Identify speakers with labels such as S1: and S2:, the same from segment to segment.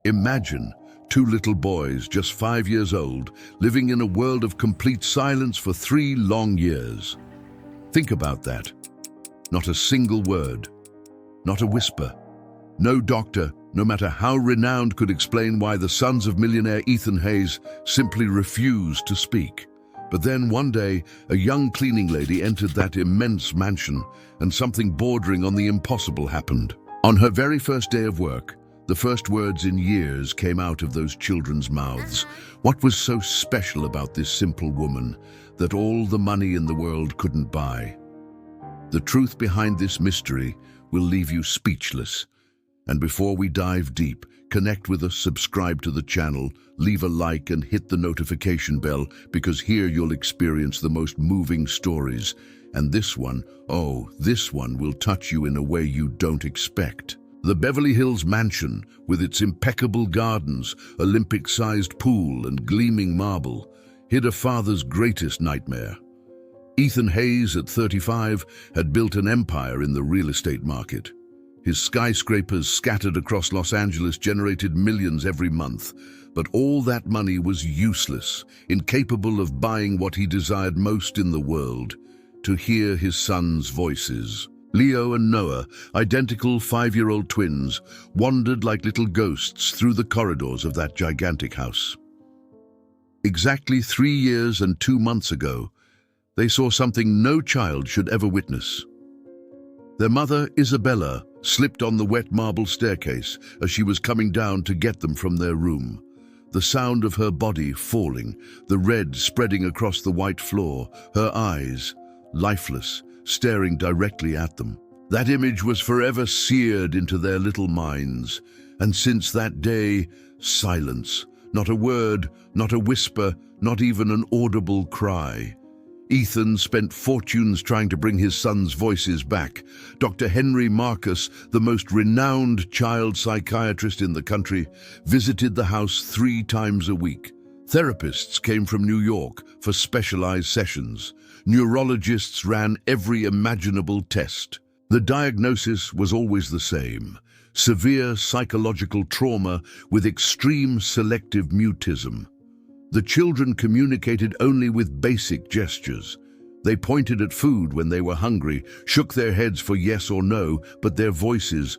S1: Imagine two little boys, just 5 years old, living in a world of complete silence for 3 long years. Think about that. Not a single word, not a whisper. No doctor, no matter how renowned, could explain why the sons of millionaire Ethan Hayes simply refused to speak. But then one day, a young cleaning lady entered that immense mansion, and something bordering on the impossible happened. On her very first day of work, the first words in years came out of those children's mouths. What was so special about this simple woman that all the money in the world couldn't buy? The truth behind this mystery will leave you speechless. And before we dive deep, connect with us, subscribe to the channel, leave a like and hit the notification bell, because here you'll experience the most moving stories. And this one, oh, this one will touch you in a way you don't expect. The Beverly Hills mansion, with its impeccable gardens, Olympic-sized pool and gleaming marble, hid a father's greatest nightmare. Ethan Hayes, at 35, had built an empire in the real estate market. His skyscrapers scattered across Los Angeles generated millions every month, but all that money was useless, incapable of buying what he desired most in the world: to hear his sons' voices. Leo and Noah, identical 5-year-old twins, wandered like little ghosts through the corridors of that gigantic house. Exactly 3 years and 2 months ago, they saw something no child should ever witness. Their mother, Isabella, slipped on the wet marble staircase as she was coming down to get them from their room. The sound of her body falling, the red spreading across the white floor, her eyes, lifeless, staring directly at them. That image was forever seared into their little minds. And since that day, silence. Not a word, not a whisper, not even an audible cry. Ethan spent fortunes trying to bring his sons' voices back. Dr. Henry Marcus, the most renowned child psychiatrist in the country, visited the house 3 times a week. Therapists came from New York for specialized sessions. Neurologists ran every imaginable test. The diagnosis was always the same: severe psychological trauma with extreme selective mutism. The children communicated only with basic gestures. They pointed at food when they were hungry, shook their heads for yes or no, but their voices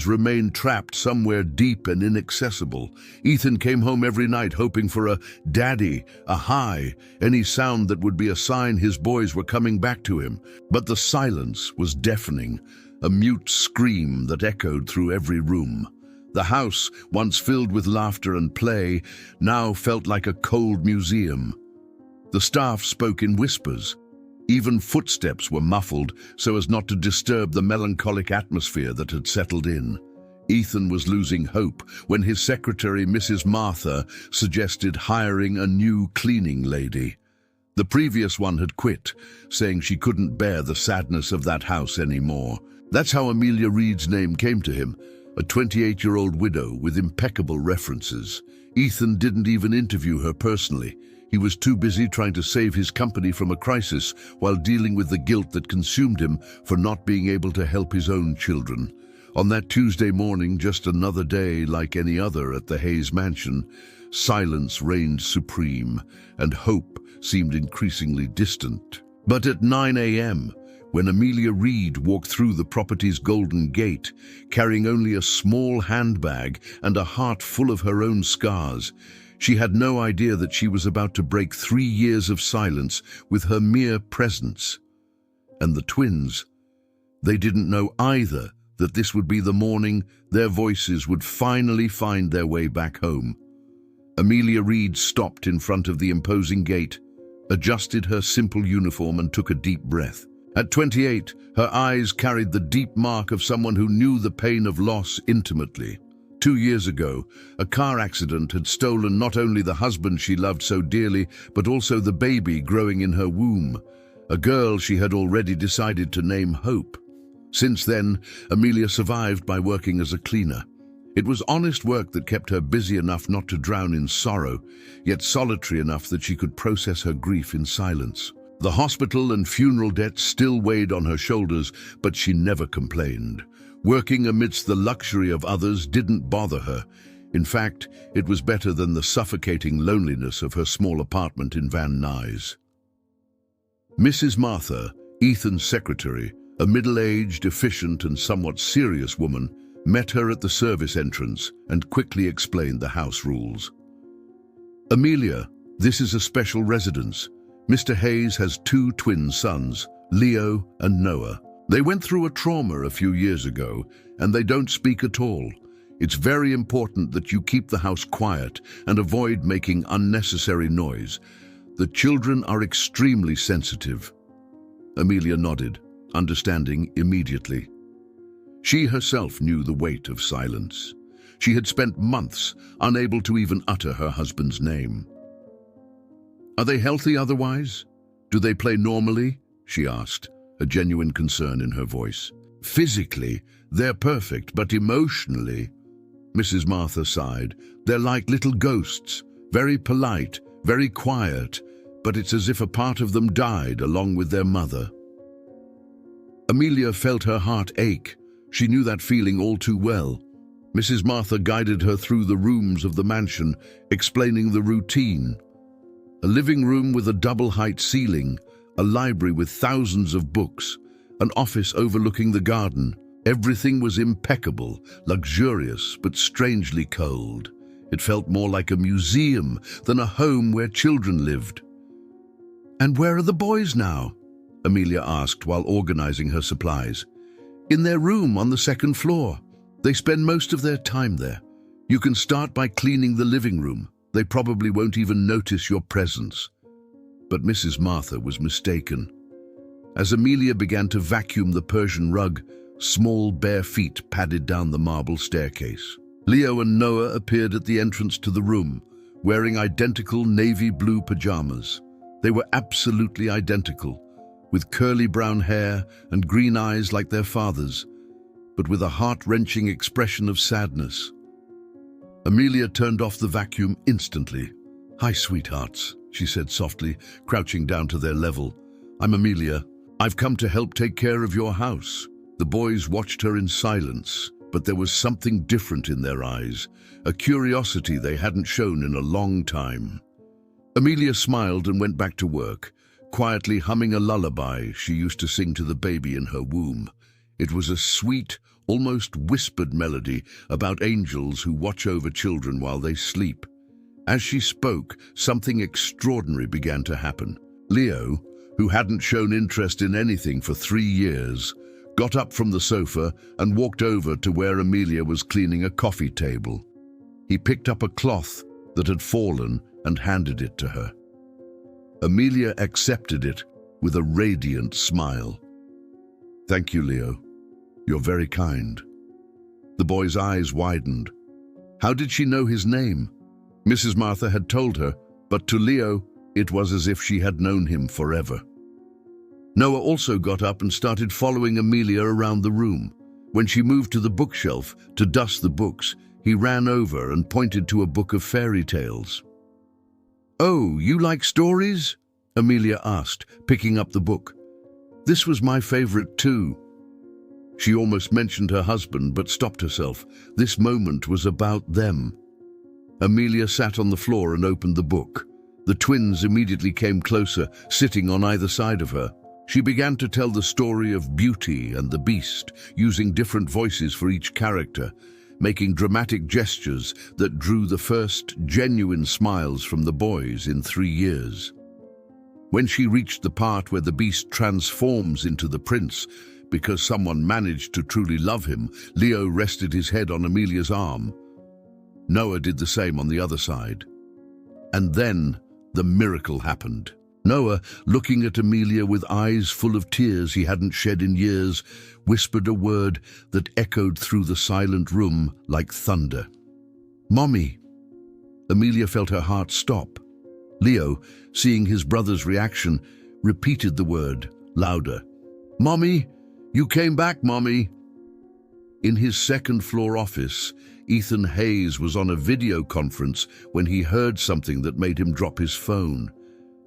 S1: remained trapped somewhere deep and inaccessible. Ethan came home every night hoping for a daddy, a hi, any sound that would be a sign his boys were coming back to him. But the silence was deafening, a mute scream that echoed through every room. The house, once filled with laughter and play, now felt like a cold museum. The staff spoke in whispers. Even footsteps were muffled so as not to disturb the melancholic atmosphere that had settled in. Ethan was losing hope when his secretary, Mrs. Martha, suggested hiring a new cleaning lady. The previous one had quit, saying she couldn't bear the sadness of that house anymore. That's how Amelia Reed's name came to him. A 28-year-old widow with impeccable references. Ethan didn't even interview her personally. He was too busy trying to save his company from a crisis while dealing with the guilt that consumed him for not being able to help his own children. On that Tuesday morning, just another day like any other at the Hayes mansion, silence reigned supreme, and hope seemed increasingly distant. But at 9 a.m., when Amelia Reed walked through the property's golden gate, carrying only a small handbag and a heart full of her own scars, she had no idea that she was about to break 3 years of silence with her mere presence. And the twins, they didn't know either that this would be the morning their voices would finally find their way back home. Amelia Reed stopped in front of the imposing gate, adjusted her simple uniform and took a deep breath. At 28, her eyes carried the deep mark of someone who knew the pain of loss intimately. 2 years ago, a car accident had stolen not only the husband she loved so dearly, but also the baby growing in her womb, a girl she had already decided to name Hope. Since then, Amelia survived by working as a cleaner. It was honest work that kept her busy enough not to drown in sorrow, yet solitary enough that she could process her grief in silence. The hospital and funeral debts still weighed on her shoulders, but she never complained. Working amidst the luxury of others didn't bother her. In fact, it was better than the suffocating loneliness of her small apartment in Van Nuys. Mrs. Martha, Ethan's secretary, a middle-aged, efficient and somewhat serious woman, met her at the service entrance and quickly explained the house rules. "Amelia, this is a special residence. Mr. Hayes has 2 twin sons, Leo and Noah. They went through a trauma a few years ago, and they don't speak at all. It's very important that you keep the house quiet and avoid making unnecessary noise. The children are extremely sensitive." Amelia nodded, understanding immediately. She herself knew the weight of silence. She had spent months unable to even utter her husband's name. "Are they healthy otherwise? Do they play normally?" she asked, a genuine concern in her voice. "Physically, they're perfect, but emotionally," Mrs. Martha sighed, "they're like little ghosts, very polite, very quiet, but it's as if a part of them died along with their mother." Amelia felt her heart ache. She knew that feeling all too well. Mrs. Martha guided her through the rooms of the mansion, explaining the routine. A living room with a double-height ceiling, a library with thousands of books, an office overlooking the garden. Everything was impeccable, luxurious, but strangely cold. It felt more like a museum than a home where children lived. "And where are the boys now?" Amelia asked while organizing her supplies. "In their room on the 2nd floor. They spend most of their time there. You can start by cleaning the living room. They probably won't even notice your presence." But Mrs. Martha was mistaken. As Amelia began to vacuum the Persian rug, small bare feet padded down the marble staircase. Leo and Noah appeared at the entrance to the room, wearing identical navy blue pajamas. They were absolutely identical, with curly brown hair and green eyes like their father's, but with a heart-wrenching expression of sadness. Amelia turned off the vacuum instantly. "Hi, sweethearts," she said softly, crouching down to their level. "I'm Amelia. I've come to help take care of your house." The boys watched her in silence, but there was something different in their eyes, a curiosity they hadn't shown in a long time. Amelia smiled and went back to work, quietly humming a lullaby she used to sing to the baby in her womb. It was a sweet, almost whispered melody about angels who watch over children while they sleep. As she spoke, something extraordinary began to happen. Leo, who hadn't shown interest in anything for 3 years, got up from the sofa and walked over to where Amelia was cleaning a coffee table. He picked up a cloth that had fallen and handed it to her. Amelia accepted it with a radiant smile. "Thank you, Leo. You're very kind." The boy's eyes widened. How did she know his name? Mrs. Martha had told her, but to Leo, it was as if she had known him forever. Noah also got up and started following Amelia around the room. When she moved to the bookshelf to dust the books, he ran over and pointed to a book of fairy tales. "Oh, you like stories?" Amelia asked, picking up the book. "This was my favorite too." She almost mentioned her husband, but stopped herself. This moment was about them. Amelia sat on the floor and opened the book. The twins immediately came closer, sitting on either side of her. She began to tell the story of Beauty and the Beast, using different voices for each character, making dramatic gestures that drew the first genuine smiles from the boys in 3 years. When she reached the part where the Beast transforms into the prince, because someone managed to truly love him, Leo rested his head on Amelia's arm. Noah did the same on the other side. And then the miracle happened. Noah, looking at Amelia with eyes full of tears he hadn't shed in years, whispered a word that echoed through the silent room like thunder. "Mommy." Amelia felt her heart stop. Leo, seeing his brother's reaction, repeated the word, louder. "Mommy, you came back, Mommy." In his second-floor office, Ethan Hayes was on a video conference when he heard something that made him drop his phone.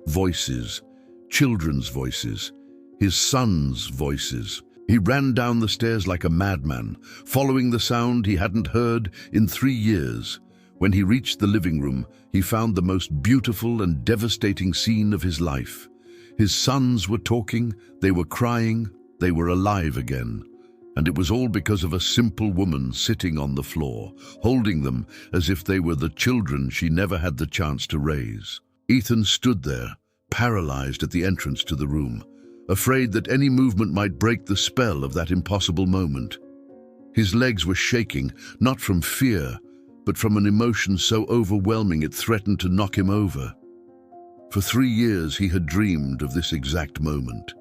S1: Voices, children's voices, his son's voices. He ran down the stairs like a madman, following the sound he hadn't heard in 3 years. When he reached the living room, he found the most beautiful and devastating scene of his life. His sons were talking, they were crying, they were alive again. And it was all because of a simple woman sitting on the floor, holding them as if they were the children she never had the chance to raise. Ethan stood there, paralyzed at the entrance to the room, afraid that any movement might break the spell of that impossible moment. His legs were shaking, not from fear, but from an emotion so overwhelming it threatened to knock him over. For 3 years he had dreamed of this exact moment.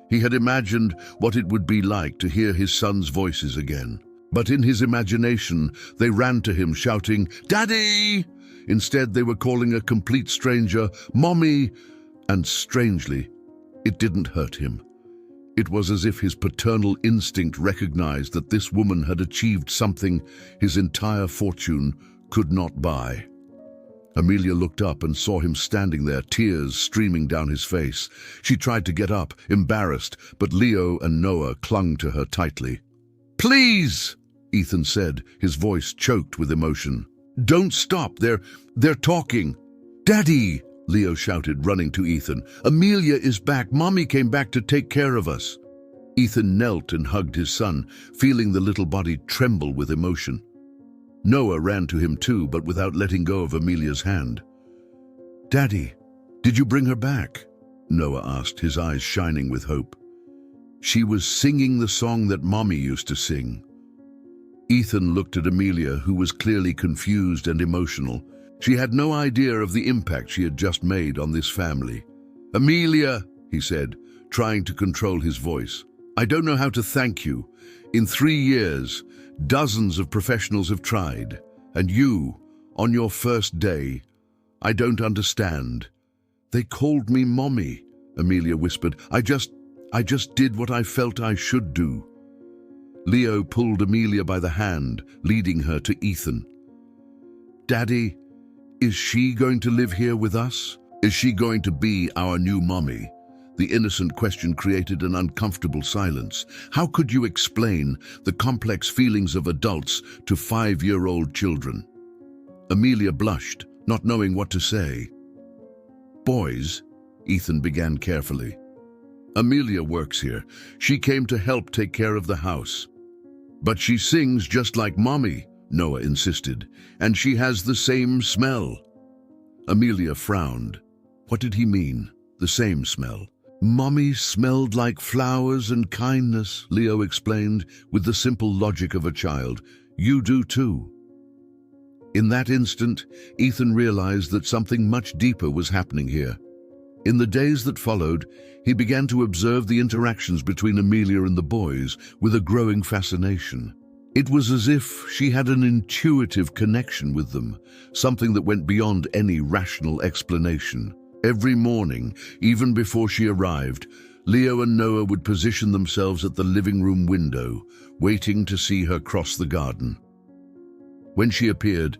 S1: He had imagined what it would be like to hear his sons' voices again. But in his imagination, they ran to him shouting, "Daddy!" Instead, they were calling a complete stranger, "Mommy!" And strangely, it didn't hurt him. It was as if his paternal instinct recognized that this woman had achieved something his entire fortune could not buy. Amelia looked up and saw him standing there, tears streaming down his face. She tried to get up, embarrassed, but Leo and Noah clung to her tightly. "Please!" Ethan said, his voice choked with emotion. "Don't stop, they're talking." "Daddy!" Leo shouted, running to Ethan. "Amelia is back. Mommy came back to take care of us." Ethan knelt and hugged his son, feeling the little body tremble with emotion. Noah ran to him too, but without letting go of Amelia's hand. "Daddy, did you bring her back?" Noah asked, his eyes shining with hope. "She was singing the song that Mommy used to sing." Ethan looked at Amelia, who was clearly confused and emotional. She had no idea of the impact she had just made on this family. "Amelia," he said, trying to control his voice, "I don't know how to thank you. In 3 years, dozens of professionals have tried, and you, on your first day, I don't understand." "They called me Mommy," Amelia whispered. I just did what I felt I should do." Leo pulled Amelia by the hand, leading her to Ethan. "Daddy, is she going to live here with us? Is she going to be our new mommy?" The innocent question created an uncomfortable silence. How could you explain the complex feelings of adults to 5-year-old children? Amelia blushed, not knowing what to say. "Boys," Ethan began carefully. "Amelia works here. She came to help take care of the house. But she sings just like Mommy," Noah insisted, "and she has the same smell." Amelia frowned. What did he mean? The same smell? "Mommy smelled like flowers and kindness," Leo explained with the simple logic of a child. "You do too." In that instant, Ethan realized that something much deeper was happening here. In the days that followed, he began to observe the interactions between Amelia and the boys with a growing fascination. It was as if she had an intuitive connection with them, something that went beyond any rational explanation. Every morning, even before she arrived, Leo and Noah would position themselves at the living room window, waiting to see her cross the garden. When she appeared,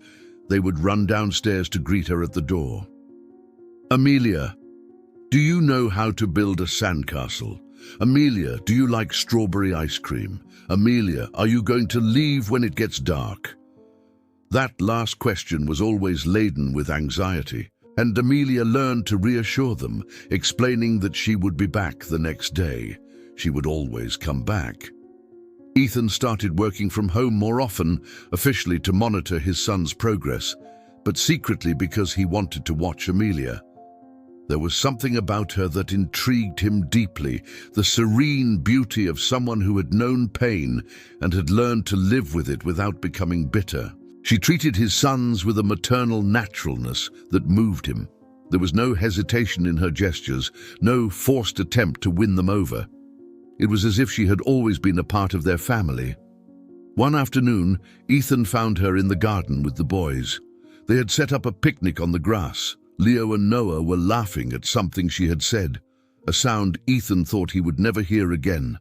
S1: they would run downstairs to greet her at the door. "Amelia, do you know how to build a sandcastle? Amelia, do you like strawberry ice cream? Amelia, are you going to leave when it gets dark?" That last question was always laden with anxiety, and Amelia learned to reassure them, explaining that she would be back the next day. She would always come back. Ethan started working from home more often, officially to monitor his son's progress, but secretly because he wanted to watch Amelia. There was something about her that intrigued him deeply, the serene beauty of someone who had known pain and had learned to live with it without becoming bitter. She treated his sons with a maternal naturalness that moved him. There was no hesitation in her gestures, no forced attempt to win them over. It was as if she had always been a part of their family. One afternoon, Ethan found her in the garden with the boys. They had set up a picnic on the grass. Leo and Noah were laughing at something she had said, a sound Ethan thought he would never hear again.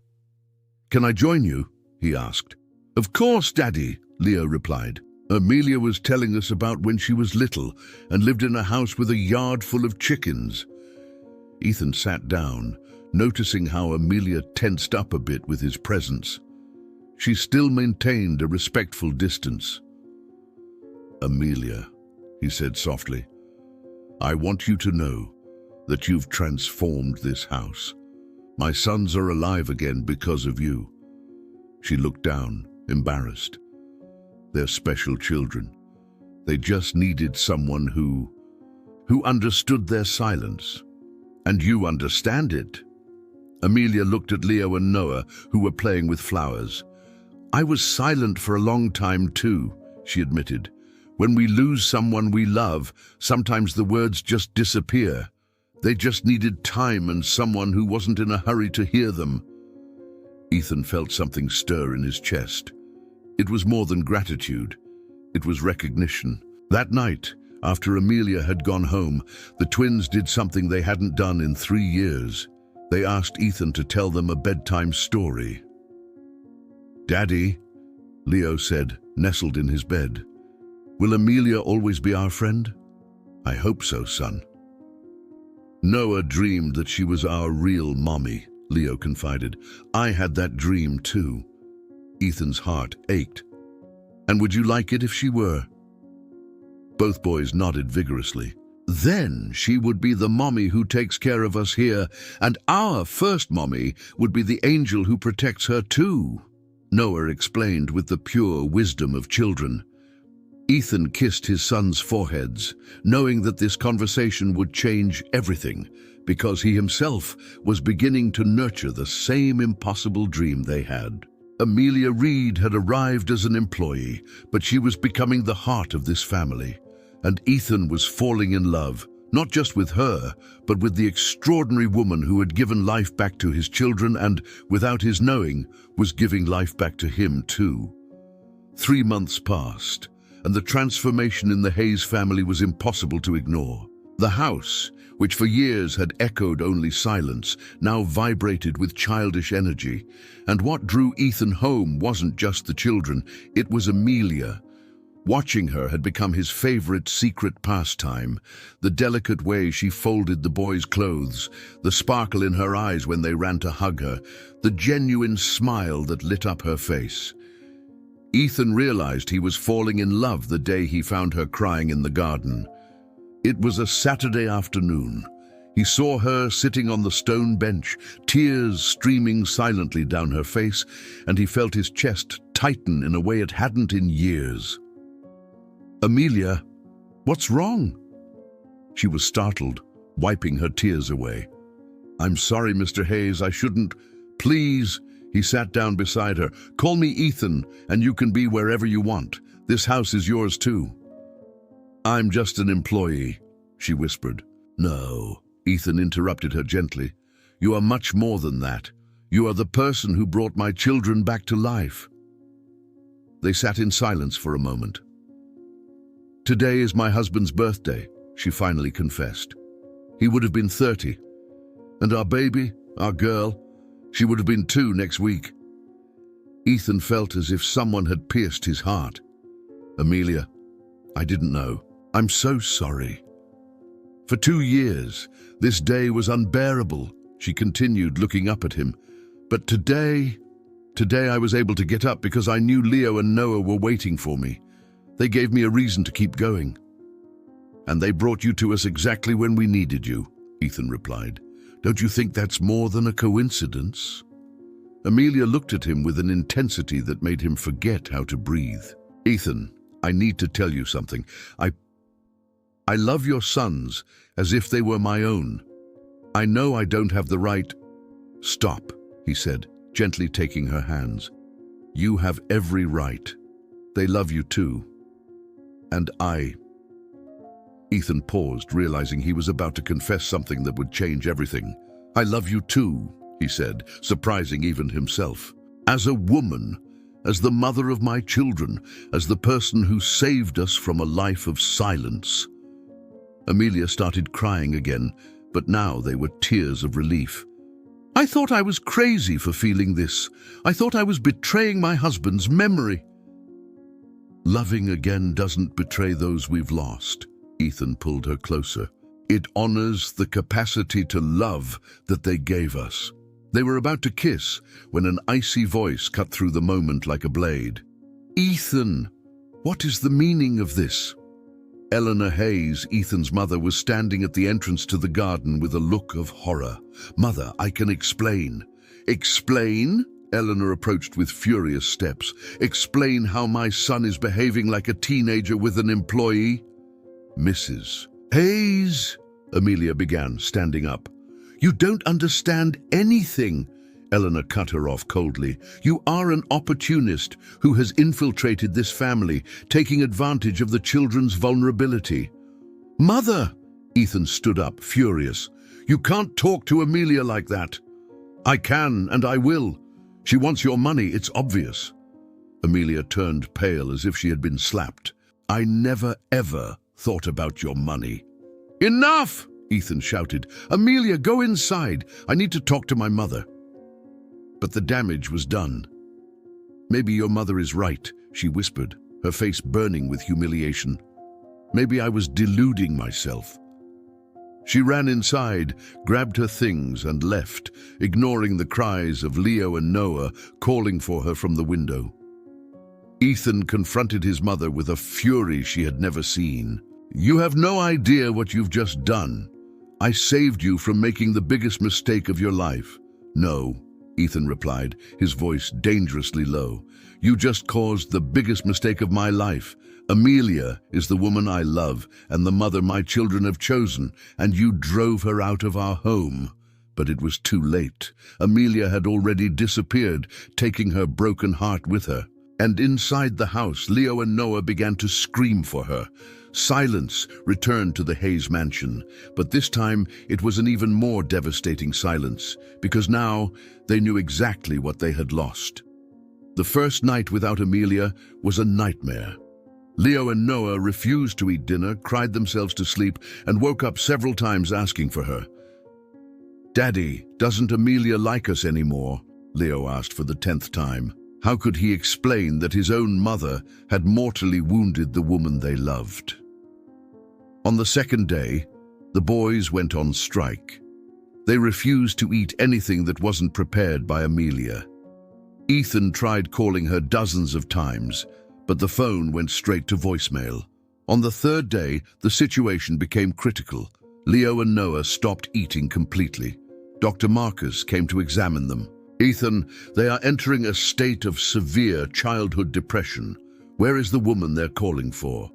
S1: "Can I join you?" he asked. "Of course, Daddy," Leo replied. "Amelia was telling us about when she was little and lived in a house with a yard full of chickens." Ethan sat down, noticing how Amelia tensed up a bit with his presence. She still maintained a respectful distance. "Amelia," he said softly, "I want you to know that you've transformed this house. My sons are alive again because of you." She looked down, embarrassed. They're special children. They just needed someone who understood their silence. And you understand it. Amelia looked at Leo and Noah, who were playing with flowers. "I was silent for a long time too," she admitted. "When we lose someone we love, sometimes the words just disappear. They just needed time and someone who wasn't in a hurry to hear them." Ethan felt something stir in his chest. It was more than gratitude. It was recognition. That night, after Amelia had gone home, the twins did something they hadn't done in 3 years. They asked Ethan to tell them a bedtime story. "Daddy," Leo said, nestled in his bed, "will Amelia always be our friend?" "I hope so, son." "Noah dreamed that she was our real mommy," Leo confided. "I had that dream too." Ethan's heart ached. "And would you like it if she were?" Both boys nodded vigorously. "Then she would be the mommy who takes care of us here, and our first mommy would be the angel who protects her too," Noah explained with the pure wisdom of children. Ethan kissed his sons' foreheads, knowing that this conversation would change everything, because he himself was beginning to nurture the same impossible dream they had. Amelia Reed had arrived as an employee, but she was becoming the heart of this family. And Ethan was falling in love, not just with her, but with the extraordinary woman who had given life back to his children and, without his knowing, was giving life back to him too. 3 months passed, and the transformation in the Hayes family was impossible to ignore. The house, which for years had echoed only silence, now vibrated with childish energy. And what drew Ethan home wasn't just the children, it was Amelia. Watching her had become his favorite secret pastime. The delicate way she folded the boys' clothes, the sparkle in her eyes when they ran to hug her, the genuine smile that lit up her face. Ethan realized he was falling in love the day he found her crying in the garden. It was a Saturday afternoon. He saw her sitting on the stone bench, tears streaming silently down her face, and he felt his chest tighten in a way it hadn't in years. "Amelia, what's wrong?" She was startled, wiping her tears away. "I'm sorry, Mr. Hayes, I shouldn't. Please." He sat down beside her. "Call me Ethan, and you can be wherever you want. This house is yours too." "I'm just an employee," she whispered. "No," Ethan interrupted her gently. "You are much more than that. You are the person who brought my children back to life." They sat in silence for a moment. "Today is my husband's birthday," she finally confessed. "He would have been 30. And our baby, our girl, she would have been 2 next week." Ethan felt as if someone had pierced his heart. "Amelia, I didn't know. I'm so sorry." "For 2 years, this day was unbearable," she continued, looking up at him. "But today I was able to get up because I knew Leo and Noah were waiting for me. They gave me a reason to keep going." "And they brought you to us exactly when we needed you," Ethan replied. "Don't you think that's more than a coincidence?" Amelia looked at him with an intensity that made him forget how to breathe. "Ethan, I need to tell you something. I love your sons as if they were my own. I know I don't have the right—" "Stop," he said, gently taking her hands. "You have every right. They love you too. And I—" Ethan paused, realizing he was about to confess something that would change everything. "I love you too," he said, surprising even himself. "As a woman, as the mother of my children, as the person who saved us from a life of silence." Amelia started crying again, but now they were tears of relief. "I thought I was crazy for feeling this. I thought I was betraying my husband's memory." "Loving again doesn't betray those we've lost." Ethan pulled her closer. It honors the capacity to love that they gave us. They were about to kiss when an icy voice cut through the moment like a blade. "Ethan, what is the meaning of this?" Eleanor Hayes, Ethan's mother, was standing at the entrance to the garden with a look of horror. "Mother, I can explain." "Explain?" Eleanor approached with furious steps. "Explain how my son is behaving like a teenager with an employee?" "Mrs. Hayes," Amelia began, standing up. "You don't understand anything." Eleanor cut her off coldly. "You are an opportunist who has infiltrated this family, taking advantage of the children's vulnerability." "Mother!" Ethan stood up, furious. "You can't talk to Amelia like that." "I can, and I will. She wants your money, it's obvious." Amelia turned pale as if she had been slapped. "I never, ever thought about your money." "Enough!" Ethan shouted. "Amelia, go inside. I need to talk to my mother." But the damage was done. "Maybe your mother is right," she whispered, her face burning with humiliation. "Maybe I was deluding myself." She ran inside, grabbed her things and left, ignoring the cries of Leo and Noah calling for her from the window. Ethan confronted his mother with a fury she had never seen. "You have no idea what you've just done. I saved you from making the biggest mistake of your life." "No," Ethan replied, his voice dangerously low. "You just caused the biggest mistake of my life. Amelia is the woman I love and the mother my children have chosen, and you drove her out of our home." But it was too late. Amelia had already disappeared, taking her broken heart with her. And inside the house, Leo and Noah began to scream for her. Silence returned to the Hayes mansion, but this time it was an even more devastating silence, because now they knew exactly what they had lost. The first night without Amelia was a nightmare. Leo and Noah refused to eat dinner, cried themselves to sleep, and woke up several times asking for her. "Daddy, doesn't Amelia like us anymore?" Leo asked for the 10th time. How could he explain that his own mother had mortally wounded the woman they loved? On the second day, the boys went on strike. They refused to eat anything that wasn't prepared by Amelia. Ethan tried calling her dozens of times, but the phone went straight to voicemail. On the third day, the situation became critical. Leo and Noah stopped eating completely. Dr. Marcus came to examine them. "Ethan, they are entering a state of severe childhood depression. Where is the woman they're calling for?"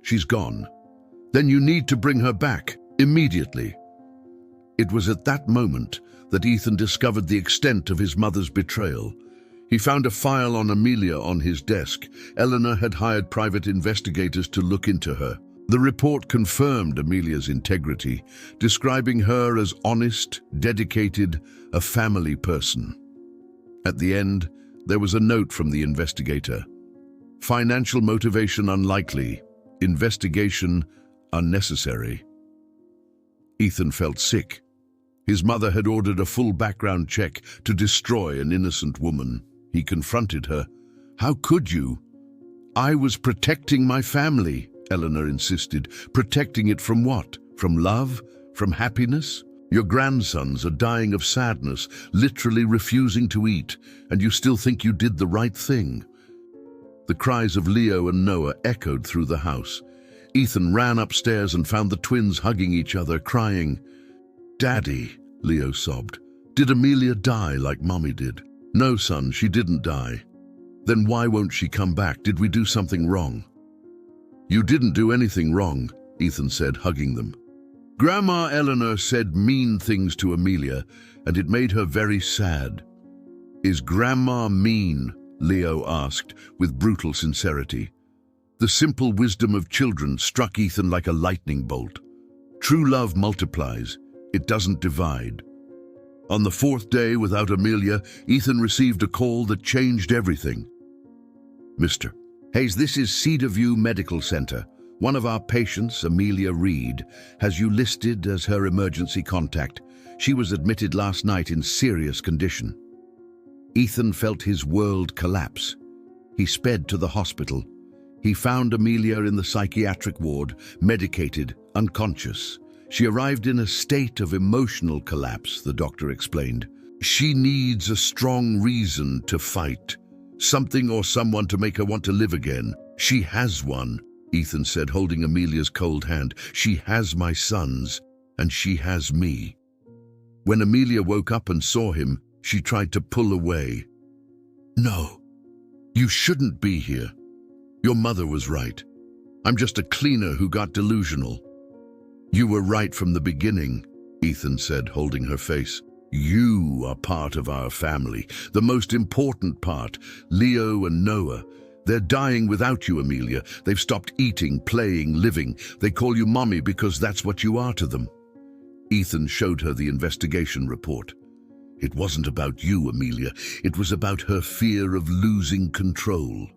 S1: "She's gone." "Then you need to bring her back, immediately." It was at that moment that Ethan discovered the extent of his mother's betrayal. He found a file on Amelia on his desk. Eleanor had hired private investigators to look into her. The report confirmed Amelia's integrity, describing her as honest, dedicated, a family person. At the end, there was a note from the investigator. "Financial motivation unlikely. Investigation unnecessary." Ethan felt sick. His mother had ordered a full background check to destroy an innocent woman. He confronted her. "How could you?" "I was protecting my family," Eleanor insisted. "Protecting it from what? From love? From happiness? Your grandsons are dying of sadness, literally refusing to eat, and you still think you did the right thing." The cries of Leo and Noah echoed through the house. Ethan ran upstairs and found the twins hugging each other, crying. "Daddy," Leo sobbed, "did Amelia die like Mommy did?" "No, son, she didn't die." "Then why won't she come back? Did we do something wrong?" "You didn't do anything wrong," Ethan said, hugging them. "Grandma Eleanor said mean things to Amelia, and it made her very sad." "Is Grandma mean?" Leo asked, with brutal sincerity. The simple wisdom of children struck Ethan like a lightning bolt. True love multiplies. It doesn't divide. On the 4th day without Amelia, Ethan received a call that changed everything. "Mr. Hayes, this is Cedarview Medical Center. One of our patients, Amelia Reed, has you listed as her emergency contact. She was admitted last night in serious condition." Ethan felt his world collapse. He sped to the hospital. He found Amelia in the psychiatric ward, medicated, unconscious. She arrived in a state of emotional collapse, the doctor explained. She needs a strong reason to fight. Something or someone to make her want to live again. She has one, Ethan said, holding Amelia's cold hand. She has my sons, and she has me. When Amelia woke up and saw him, she tried to pull away. No, you shouldn't be here. Your mother was right. I'm just a cleaner who got delusional. You were right from the beginning, Ethan said, holding her face. You are part of our family, the most important part. Leo and Noah. They're dying without you, Amelia. They've stopped eating, playing, living. They call you mommy because that's what you are to them. Ethan showed her the investigation report. It wasn't about you, Amelia. It was about her fear of losing control.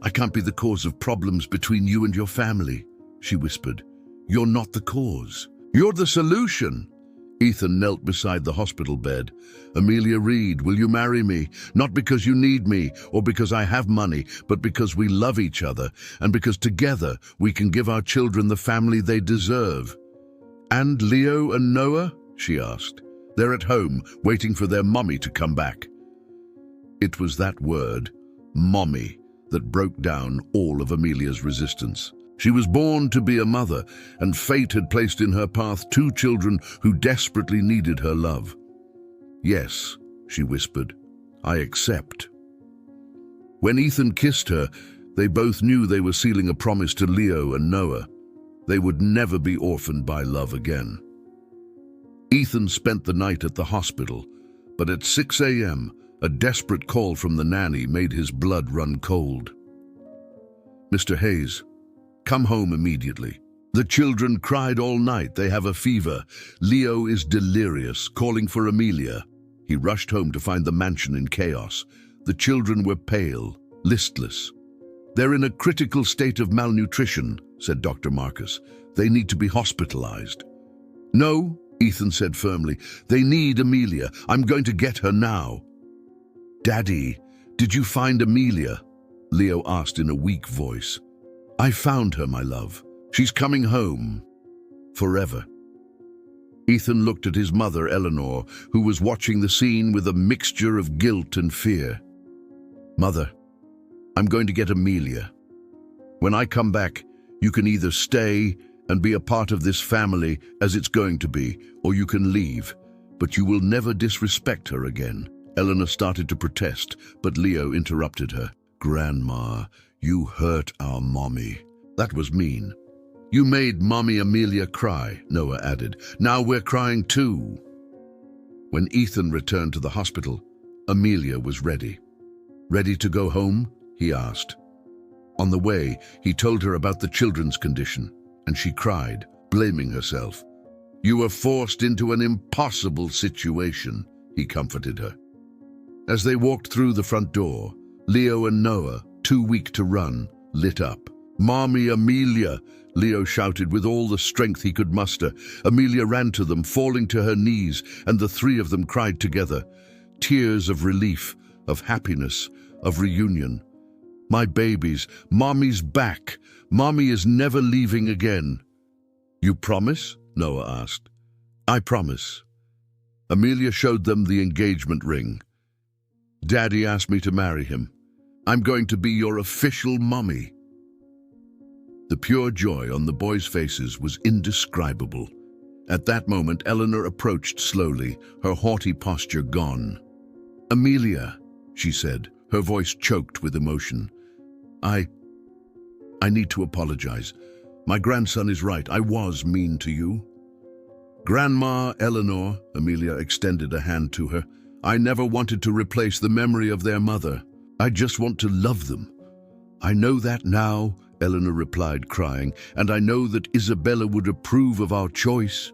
S1: I can't be the cause of problems between you and your family, she whispered. You're not the cause. You're the solution. Ethan knelt beside the hospital bed. Amelia Reed, will you marry me? Not because you need me or because I have money, but because we love each other and because together we can give our children the family they deserve. And Leo and Noah? She asked. They're at home, waiting for their mommy to come back. It was that word, mommy, that broke down all of Amelia's resistance. She was born to be a mother, and fate had placed in her path 2 children who desperately needed her love. Yes, she whispered, I accept. When Ethan kissed her, they both knew they were sealing a promise to Leo and Noah. They would never be orphaned by love again. Ethan spent the night at the hospital, but at 6 a.m., a desperate call from the nanny made his blood run cold. Mr. Hayes, come home immediately. The children cried all night. They have a fever. Leo is delirious, calling for Amelia. He rushed home to find the mansion in chaos. The children were pale, listless. They're in a critical state of malnutrition, said Dr. Marcus. They need to be hospitalized. No, Ethan said firmly. They need Amelia. I'm going to get her now. Daddy, did you find Amelia? Leo asked in a weak voice. I found her, my love. She's coming home. Forever. Ethan looked at his mother, Eleanor, who was watching the scene with a mixture of guilt and fear. Mother, I'm going to get Amelia. When I come back, you can either stay and be a part of this family as it's going to be, or you can leave, but you will never disrespect her again. Eleanor started to protest, but Leo interrupted her. Grandma, you hurt our mommy. That was mean. You made Mommy Amelia cry, Noah added. Now we're crying too. When Ethan returned to the hospital, Amelia was ready. Ready to go home? He asked. On the way, he told her about the children's condition, and she cried, blaming herself. You were forced into an impossible situation, he comforted her. As they walked through the front door, Leo and Noah, too weak to run, lit up. Mommy Amelia, Leo shouted with all the strength he could muster. Amelia ran to them, falling to her knees, and the 3 of them cried together. Tears of relief, of happiness, of reunion. My babies, Mommy's back. Mommy is never leaving again. You promise? Noah asked. I promise. Amelia showed them the engagement ring. Daddy asked me to marry him. I'm going to be your official mommy. The pure joy on the boys' faces was indescribable. At that moment, Eleanor approached slowly, her haughty posture gone. Amelia, she said, her voice choked with emotion. I need to apologize. My grandson is right. I was mean to you. Grandma Eleanor, Amelia extended a hand to her. I never wanted to replace the memory of their mother. I just want to love them. I know that now, Eleanor replied, crying, and I know that Isabella would approve of our choice.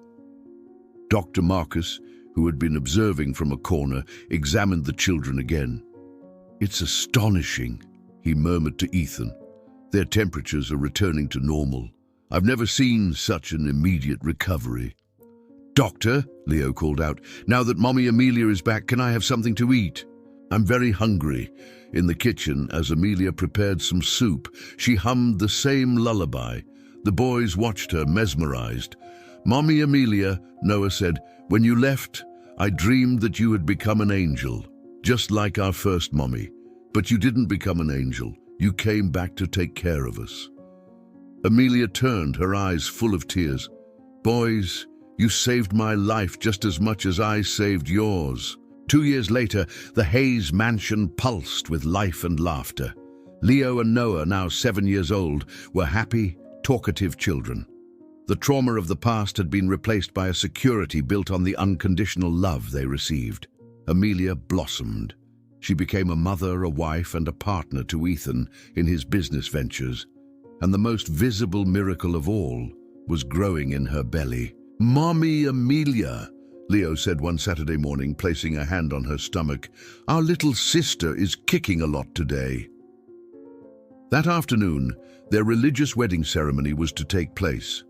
S1: Dr. Marcus, who had been observing from a corner, examined the children again. It's astonishing, he murmured to Ethan. Their temperatures are returning to normal. I've never seen such an immediate recovery. Doctor, Leo called out, now that Mommy Amelia is back, can I have something to eat? I'm very hungry. In the kitchen, as Amelia prepared some soup, she hummed the same lullaby. The boys watched her, mesmerized. "Mommy Amelia," Noah said, "when you left, I dreamed that you had become an angel, just like our first mommy. But you didn't become an angel. You came back to take care of us." Amelia turned, her eyes full of tears. "Boys, you saved my life just as much as I saved yours." 2 years later, the Hayes mansion pulsed with life and laughter. Leo and Noah, now 7 years old, were happy, talkative children. The trauma of the past had been replaced by a security built on the unconditional love they received. Amelia blossomed. She became a mother, a wife, and a partner to Ethan in his business ventures. And the most visible miracle of all was growing in her belly. "Mommy Amelia," Leo said one Saturday morning, placing a hand on her stomach, "our little sister is kicking a lot today." That afternoon, their religious wedding ceremony was to take place.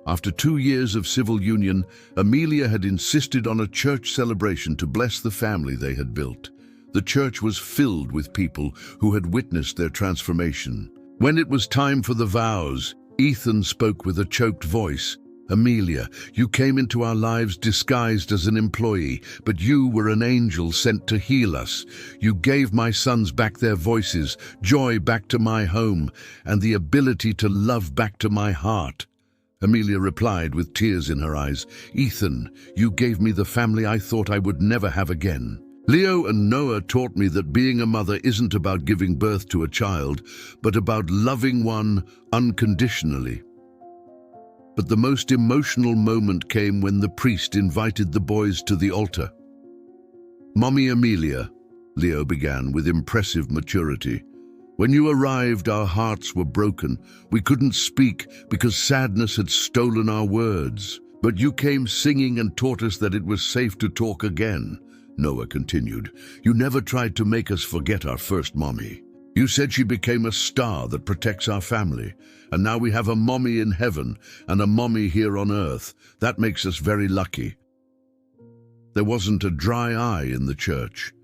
S1: After 2 years of civil union, Amelia had insisted on a church celebration to bless the family they had built. The church was filled with people who had witnessed their transformation. When it was time for the vows, Ethan spoke with a choked voice. "Amelia, you came into our lives disguised as an employee, but you were an angel sent to heal us. You gave my sons back their voices, joy back to my home, and the ability to love back to my heart." Amelia replied with tears in her eyes, "Ethan, you gave me the family I thought I would never have again." Leo and Noah taught me that being a mother isn't about giving birth to a child, but about loving one unconditionally. But the most emotional moment came when the priest invited the boys to the altar. "Mommy Amelia," Leo began with impressive maturity, "when you arrived, our hearts were broken. We couldn't speak because sadness had stolen our words. But you came singing and taught us that it was safe to talk again." Noah continued, "You never tried to make us forget our first mommy. You said she became a star that protects our family, and now we have a mommy in heaven and a mommy here on earth. That makes us very lucky." There wasn't a dry eye in the church.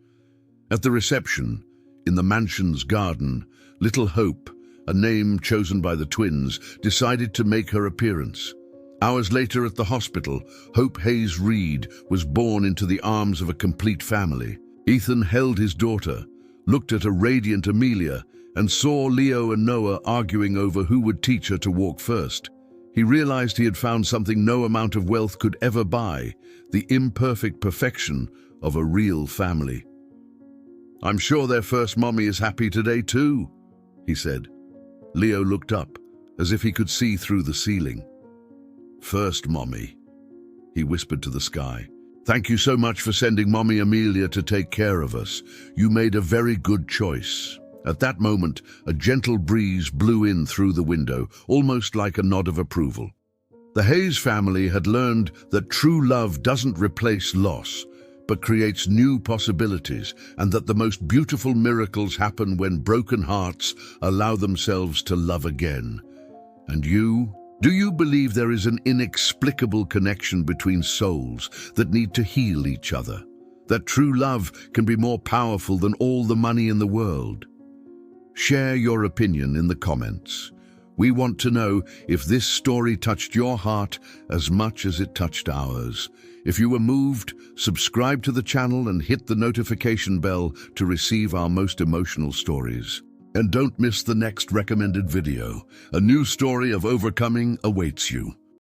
S1: At the reception, in the mansion's garden, Little Hope, a name chosen by the twins, decided to make her appearance. Hours later at the hospital, Hope Hayes Reed was born into the arms of a complete family. Ethan held his daughter, looked at a radiant Amelia, and saw Leo and Noah arguing over who would teach her to walk first. He realized he had found something no amount of wealth could ever buy, the imperfect perfection of a real family. "I'm sure their first mommy is happy today too," he said. Leo looked up, as if he could see through the ceiling. "First mommy," he whispered to the sky. "Thank you so much for sending Mommy Amelia to take care of us. You made a very good choice." At that moment, a gentle breeze blew in through the window, almost like a nod of approval. The Hayes family had learned that true love doesn't replace loss, but creates new possibilities, and that the most beautiful miracles happen when broken hearts allow themselves to love again. And you? Do you believe there is an inexplicable connection between souls that need to heal each other? That true love can be more powerful than all the money in the world? Share your opinion in the comments. We want to know if this story touched your heart as much as it touched ours. If you were moved, subscribe to the channel and hit the notification bell to receive our most emotional stories. And don't miss the next recommended video. A new story of overcoming awaits you.